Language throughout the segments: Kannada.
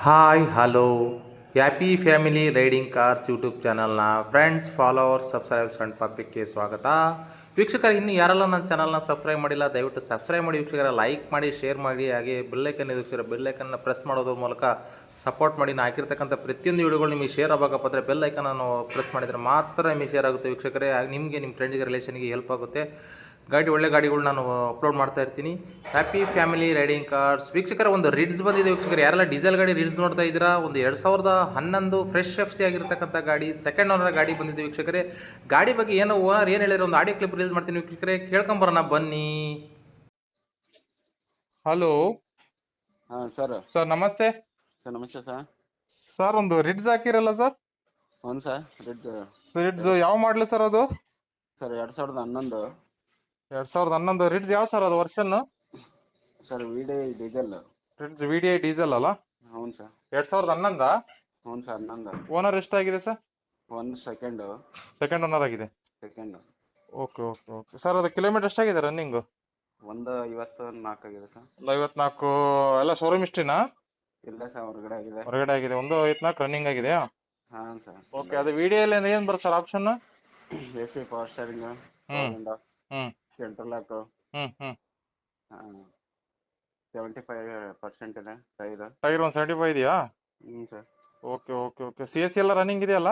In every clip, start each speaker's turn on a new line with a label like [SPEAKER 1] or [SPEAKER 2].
[SPEAKER 1] Hi hello happy family riding cars YouTube ಚಾನಲ್ನ ಫ್ರೆಂಡ್ಸ್ ಫಾಲೋವರ್ಸ್ ಸಬ್ಸ್ಕ್ರೈಬ್ಸ್ ಅಂಡ್ ಪಬ್ಲಿಕ್ಗೆ ಸ್ವಾಗತ. ವೀಕ್ಷಕರು, ಇನ್ನು ಯಾರೆಲ್ಲ ನನ್ನ ಚಾನಲ್ನ ಸಬ್ಸ್ಕ್ರೈಬ್ ಮಾಡಿಲ್ಲ ದಯವಿಟ್ಟು ಸಬ್ಸ್ಕ್ರೈಬ್ ಮಾಡಿ ವೀಕ್ಷಕರ, ಲೈಕ್ ಮಾಡಿ, ಶೇರ್ ಮಾಡಿ, ಹಾಗೆ ಬೆಲ್ಲೈಕನ್ ವೀಕ್ಷಕರ ಬೆಲ್ಲೈಕನ್ನ ಪ್ರೆಸ್ ಮಾಡೋದ್ರ ಮೂಲಕ ಸಪೋರ್ಟ್ ಮಾಡಿ. ನಾನು ಹಾಕಿರ್ತಕ್ಕಂಥ ಪ್ರತಿಯೊಂದು ವಿಡಿಯೋಗಳು ನಿಮಗೆ ಶೇರ್ ಆಗಬೇಕಪ್ಪ ಅಂದರೆ ಬೆಲ್ಲೈಕನ್ನು ಪ್ರೆಸ್ ಮಾಡಿದರೆ ಮಾತ್ರ ನಿಮಗೆ ಶೇರ್ ಆಗುತ್ತೆ ವೀಕ್ಷಕರೇ. ನಿಮಗೆ ನಿಮ್ಮ ಫ್ರೆಂಡಿಗೆ ರಿಲೇಷನ್ಗೆ ಹೆಲ್ಪ್ ಆಗುತ್ತೆ. ಒಳ್ಳೆ ಗಾಡಿಗಳು ನಾನು ಅಪ್ಲೋಡ್ ಮಾಡ್ತಾ ಇರ್ತೀನಿ. ಹ್ಯಾಪಿ ಫ್ಯಾಮಿಲಿ ರೈಡಿಂಗ್ ಕಾರ್ಸ್ ವೀಕ್ಷಕರ, ಒಂದು ರಿಡ್ಸ್ ಬಂದಿದೆ ವೀಕ್ಷಕರು. ಯಾರೆಲ್ಲ ಡೀಸೆಲ್ ಗಾಡಿ ರಿಡ್ಸ್ ನೋಡ್ತಾ ಇದ್ದೀರಾ, ಒಂದು 2011 ಫ್ರೆಶ್ FC ಆಗಿರ್ತಕ್ಕಂಥ ಗಾಡಿ, ಸೆಕೆಂಡ್ ಓನರ್ ಗಾಡಿ ಬಂದಿದೆ ವೀಕ್ಷಕರೇ. ಗಾಡಿ ಬಗ್ಗೆ ಏನೋ ಓನರ್ ಏನು ಹೇಳಿರೋ ಒಂದು ಆಡಿಯೋ ಕ್ಲಿಪ್ ರಿಲೀಸ್ ಮಾಡ್ತೀನಿ ವೀಕ್ಷಕರೇ, ಕೇಳ್ಕೊಂಬರೋಣ ಬನ್ನಿ. Hello
[SPEAKER 2] sir.
[SPEAKER 1] ಸರ್ ನಮಸ್ತೆ.
[SPEAKER 2] ಸರ್ ನಮಸ್ತೆ ಸರ್.
[SPEAKER 1] ಸರ್ ಒಂದು ರಿಡ್ಸ್ ಹಾಕಿರಲ್ಲ ಸರ್?
[SPEAKER 2] ಹ್ಞೂ ಸರ್.
[SPEAKER 1] ರಿಡ್ಸ್ ಯಾವ ಮಾಡಲು ಸರ್ ಅದು?
[SPEAKER 2] ಸರ್ 2011.
[SPEAKER 1] 2011 ರಿಡ್ಸ್ ಯಾವ ಸರ್ ಅದು version?
[SPEAKER 2] Sir VDI diesel.
[SPEAKER 1] Ritz VDI diesel ಅಲ್ಲ?
[SPEAKER 2] ಹ್ಞೂ ಸರ್.
[SPEAKER 1] 2011?
[SPEAKER 2] ಹ್ಞೂ ಸರ್ 11.
[SPEAKER 1] ಓನರ್ ಎಷ್ಟಾಗಿದೆ ಸರ್?
[SPEAKER 2] ಸೆಕೆಂಡ್
[SPEAKER 1] ಓನರ್ ಆಗಿದೆ.
[SPEAKER 2] Second.
[SPEAKER 1] Okay okay okay sir, ಅದು ಕಿಲೋಮೀಟರ್ ಎಷ್ಟಾಗಿದೆ ರನ್ನಿಂಗ್?
[SPEAKER 2] 154 ಆಗಿದೆ ಸರ್.
[SPEAKER 1] 54 ಎಲ್ಲ ಶೋರೂಮ್ ಹಿಸ್ಟ್ರಿನಾ?
[SPEAKER 2] ಇಲ್ಲ ಸರ್, ಹೊರಗಡೆ ಆಗಿದೆ.
[SPEAKER 1] ಹೊರಗಡೆ ಆಗಿದೆ. 154 ರನ್ನಿಂಗ್ ಆಗಿದೆಯಾ?
[SPEAKER 2] ಹಾಂ ಸರ್.
[SPEAKER 1] ಓಕೆ, ಅದು VDI ಅಲ್ಲಿ ಏನು ಬರುತ್ತೆ sir option?
[SPEAKER 2] AC power steering,
[SPEAKER 1] ಹ್ಮ್
[SPEAKER 2] ಸೆಂಟ್ರಲ್ ಲಾಕ್,
[SPEAKER 1] ಹ್ಮ್ ಹ್ಮ್
[SPEAKER 2] 75% ಇದೆ ಟೈರ್.
[SPEAKER 1] ಟೈರ್ 175 ಇದೆಯಾ?
[SPEAKER 2] ಹ್ಞೂ sir.
[SPEAKER 1] Okay okay okay CSC ಎಲ್ಲ ರನ್ನಿಂಗ್ ಇದೆಯಲ್ಲ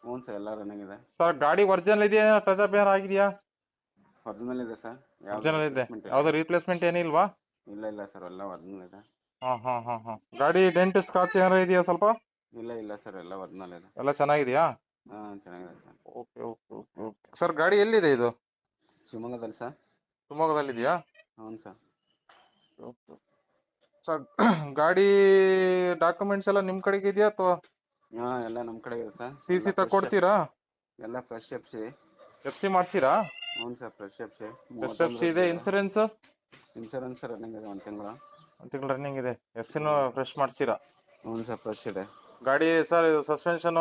[SPEAKER 2] ಹ್ಞೂ ಸರ್, ಎಲ್ಲ ರನ್ನಿಂಗ್ ಇದೆ
[SPEAKER 1] ಸರ್? ಗಾಡಿ ಒರಿಜಿನಲ್ ಇದೆಯಾ, ಟಚ್ ಅಪ್ ಏನಾರು ಆಗಿದೆಯಾ?
[SPEAKER 2] ಒರಿಜಿನಲ್ ಇದೆ ಸರ್.
[SPEAKER 1] ಒರಿಜಿನಲ್ ಇದೆ, ಯಾವ್ದು ರೀಪ್ಲೇಸ್ಮೆಂಟ್ ಏನಿಲ್ವಾ?
[SPEAKER 2] ಇಲ್ಲ ಸರ್, ಎಲ್ಲ ಒರಿಜಿನಲ್ ಇದೆ.
[SPEAKER 1] ಹಾ ಗಾಡಿ ಡೆಂಟ್ ಸ್ಕ್ರಾಚ್ ಏನಾರ ಇದೆಯಾ ಸ್ವಲ್ಪ?
[SPEAKER 2] ಇಲ್ಲ ಸರ್, ಎಲ್ಲ ಒರಿಜಿನಲ್ ಇದೆ.
[SPEAKER 1] ಎಲ್ಲ ಚೆನ್ನಾಗಿದೆಯಾ?
[SPEAKER 2] ಚೆನ್ನಾಗಿದೆ sir.
[SPEAKER 1] Okay okay okay okay sir, ಗಾಡಿ ಎಲ್ಲಿದೆ ಇದು?
[SPEAKER 2] ಶಿವಮೊಗ್ಗದಲ್ಲಿ ಸರ್.
[SPEAKER 1] ಶಿವಮೊಗ್ಗದಲ್ಲಿದೆಯಾ?
[SPEAKER 2] ಹ್ಞೂ ಸರ್.
[SPEAKER 1] ಓಕೆ ಸರ್, ಗಾಡಿ ಡಾಕ್ಯುಮೆಂಟ್ಸ್ ಎಲ್ಲ ನಿಮ್ಮ ಕಡೆಗೆ ಇದೆಯಾ ಅಥವಾ?
[SPEAKER 2] ಎಲ್ಲ ನಮ್ಮ ಕಡೆ ಇದೆ ಸರ್.
[SPEAKER 1] CC ತಗೊಡ್ತೀರಾ?
[SPEAKER 2] ಎಲ್ಲ ಫ್ರೆಶ್
[SPEAKER 1] FC ಮಾಡ್ಸಿರಾ?
[SPEAKER 2] ಹ್ಞೂ ಸರ್, ಫ್ರೆಶ್
[SPEAKER 1] FC ಇದೆ. ಇನ್ಸೂರೆನ್ಸ್
[SPEAKER 2] ರನ್ನಿಂಗ್ ಇದೆ, 1 ತಿಂಗಳು.
[SPEAKER 1] 1 ತಿಂಗಳು ರನ್ನಿಂಗ್ ಇದೆ. FCನೂ ಫ್ರೆಶ್ ಮಾಡ್ಸಿರಾ?
[SPEAKER 2] ಹ್ಞೂ ಸರ್, ಫ್ರೆಶ್ ಇದೆ
[SPEAKER 1] ಗಾಡಿ. ಸರ್ ಇದು ಸಸ್ಪೆನ್ಷನ್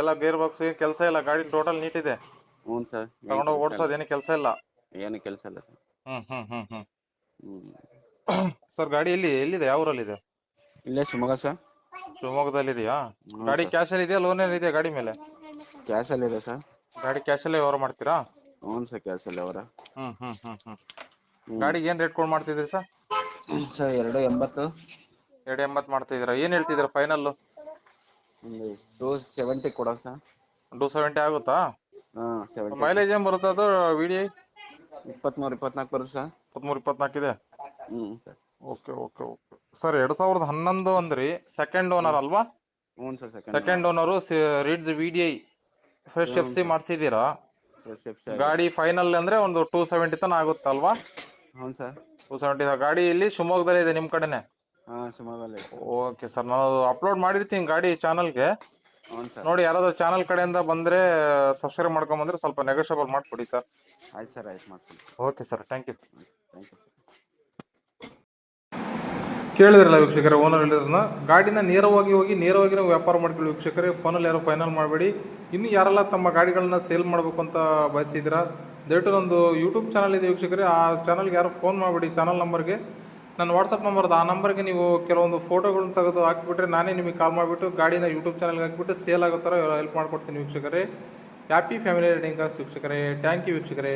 [SPEAKER 1] ಎಲ್ಲ ಗೇರ್ ಬಾಕ್ಸ್ ಕೆಲಸ ಇಲ್ಲ, ಗಾಡಿ ಟೋಟಲ್ ನೀಟ್ ಇದೆ?
[SPEAKER 2] ಹ್ಞೂ ಸರ್.
[SPEAKER 1] ತಗೊಂಡೋಗಿ ಓಡಿಸೋದು ಏನು ಕೆಲಸ ಇಲ್ಲ?
[SPEAKER 2] ಏನು ಕೆಲಸ ಇಲ್ಲ ಸರ್.
[SPEAKER 1] ಹ್ಮ್ ಸರ್, ಗಾಡಿ ಎಲ್ಲಿದೆ, ಯಾವ ಊರಲ್ಲಿದೆ?
[SPEAKER 2] ಇಲ್ಲೇ ಶಿವಮೊಗ್ಗ ಸರ್.
[SPEAKER 1] ಶಿವಮೊಗ್ಗದಲ್ಲಿದೆಯಾ? ಗಾಡಿ ಕ್ಯಾಶ್ ಅಲ್ಲಿ ಇದೆಯಾ, ಲೋನ್ ಏನಿದೆ ಗಾಡಿ ಮೇಲೆ?
[SPEAKER 2] ಕ್ಯಾಶ್ ಅಲ್ಲಿ ಇದೆ ಸರ್.
[SPEAKER 1] ಗಾಡಿ ಕ್ಯಾಶ್ ಅಲ್ಲೇ ವ್ಯವಹಾರ ಮಾಡ್ತೀರಾ?
[SPEAKER 2] ಹ್ಞೂ ಸರ್, ಕ್ಯಾಶ್ ಅಲ್ಲಿ ಅವರ.
[SPEAKER 1] ಗಾಡಿಗೆ ಏನ್ ರೇಟ್ ಕೊಡ್ ಮಾಡ್ತಿದ್ರಿ ಸರ್?
[SPEAKER 2] ಸರ್ 280.
[SPEAKER 1] 280 ಮಾಡ್ತಿದ್ದೀರಾ? ಏನ್ ಹೇಳ್ತಿದ್ದೀರಾ ಫೈನಲ್?
[SPEAKER 2] 270 ಕೊಡೋ ಸರ್.
[SPEAKER 1] 270 ಆಗುತ್ತಾ?
[SPEAKER 2] 70.
[SPEAKER 1] ಮೈಲೇಜ್ ಏನ್ ಬರುತ್ತೆ ಅದು VDI?
[SPEAKER 2] 23-24 ಬರುತ್ತೆ ಸರ್.
[SPEAKER 1] 23-24 ಇದೆ.
[SPEAKER 2] Sir.
[SPEAKER 1] Okay okay okay sir, 2011 ಅಂದ್ರಿ, ಸೆಕೆಂಡ್ ಓನರ್ ಅಲ್ವಾ?
[SPEAKER 2] ಹ್ಞೂ sir,
[SPEAKER 1] second owner. ರಿಡ್ಸ್ VDI fresh FC ಮಾಡ್ಸಿದ್ದೀರಾ? ಗಾಡಿ ಫೈನಲ್ ಅಂದ್ರೆ ಒಂದು 270 ತನ ಆಗುತ್ತಲ್ವಾ?
[SPEAKER 2] ಹ್ಞೂ ಸರ್.
[SPEAKER 1] 270. ಗಾಡಿ ಇಲ್ಲಿ ಶಿವಮೊಗ್ಗದಲ್ಲಿ ಇದೆ, ನಿಮ್ ಕಡೆನೆ?
[SPEAKER 2] ಶಿವಮೊಗ್ಗದಲ್ಲಿ.
[SPEAKER 1] ಓಕೆ ಸರ್, ನಾನು ಅಪ್ಲೋಡ್ ಮಾಡಿರ್ತೀನಿ ಗಾಡಿ ಚಾನಲ್ಗೆ.
[SPEAKER 2] ಹ್ಞೂ ಸರ್.
[SPEAKER 1] ನೋಡಿ, ಯಾರಾದ್ರೂ ಚಾನಲ್ ಕಡೆಯಿಂದ ಬಂದ್ರೆ ಸಬ್ಸ್ಕ್ರೈಬ್ ಮಾಡ್ಕೊಂಡ್ ಬಂದ್ರೆ ಸ್ವಲ್ಪ ನೆಗೋಷಿಯಬಲ್ ಮಾಡ್ಕೊಡಿ ಸರ್.
[SPEAKER 2] ಆಯ್ತು ಸರ್, ಆಯ್ತು ಮಾಡ್ತೀನಿ.
[SPEAKER 1] Okay sir, thank you.
[SPEAKER 2] Thank you.
[SPEAKER 1] ಕೇಳಿದ್ರಲ್ಲ ವೀಕ್ಷಕರೇ, ಓನರ್ ಹೇಳಿದ್ರನ್ನ. ಗಾಡಿನ ನೇರವಾಗಿ ನಾವು ವ್ಯಾಪಾರ ಮಾಡ್ಕೊಳ್ಳಿ ವೀಕ್ಷಕರೇ, ಫೋನಲ್ಲಿ ಯಾರೋ ಫೈನಲ್ ಮಾಡಬೇಡಿ. ಇನ್ನು ಯಾರೆಲ್ಲ ತಮ್ಮ ಗಾಡಿಗಳನ್ನ ಸೇಲ್ ಮಾಡಬೇಕು ಅಂತ ಬಯಸಿದ್ದೀರಾ, ದಯವಿಟ್ಟು ನಂದು ಯೂಟ್ಯೂಬ್ ಚಾನಲ್ ಇದೆ ವೀಕ್ಷಕರೇ, ಆ ಚಾನಲ್ಗೆ ಯಾರು ಫೋನ್ ಮಾಡಬೇಡಿ. ಚಾನಲ್ ನಂಬರ್ಗೆ, ನನ್ನ ವಾಟ್ಸಪ್ ನಂಬರ್ ಆ ನಂಬರ್ಗೆ ನೀವು ಕೆಲವೊಂದು ಫೋಟೋಗಳನ್ನ ತೆಗೆದು ಹಾಕಿಬಿಟ್ರೆ ನಾನೇ ನಿಮಗೆ ಕಾಲ್ ಮಾಡಿಬಿಟ್ಟು ಗಾಡಿನ ಯೂಟ್ಯೂಬ್ ಚಾನಲ್ಗೆ ಹಾಕಿಬಿಟ್ಟು ಸೇಲ್ ಆಗೋ ಥರ ಹೆಲ್ಪ್ ಮಾಡ್ಕೊಡ್ತೀನಿ ವೀಕ್ಷಕರೇ. ಹ್ಯಾಪಿ ಫ್ಯಾಮಿಲಿ ರೈಡಿಂಗ್ ಕಾರ್ಸ್ ವೀಕ್ಷಕರೇ. ಥ್ಯಾಂಕ್ ಯು ವೀಕ್ಷಕರೇ.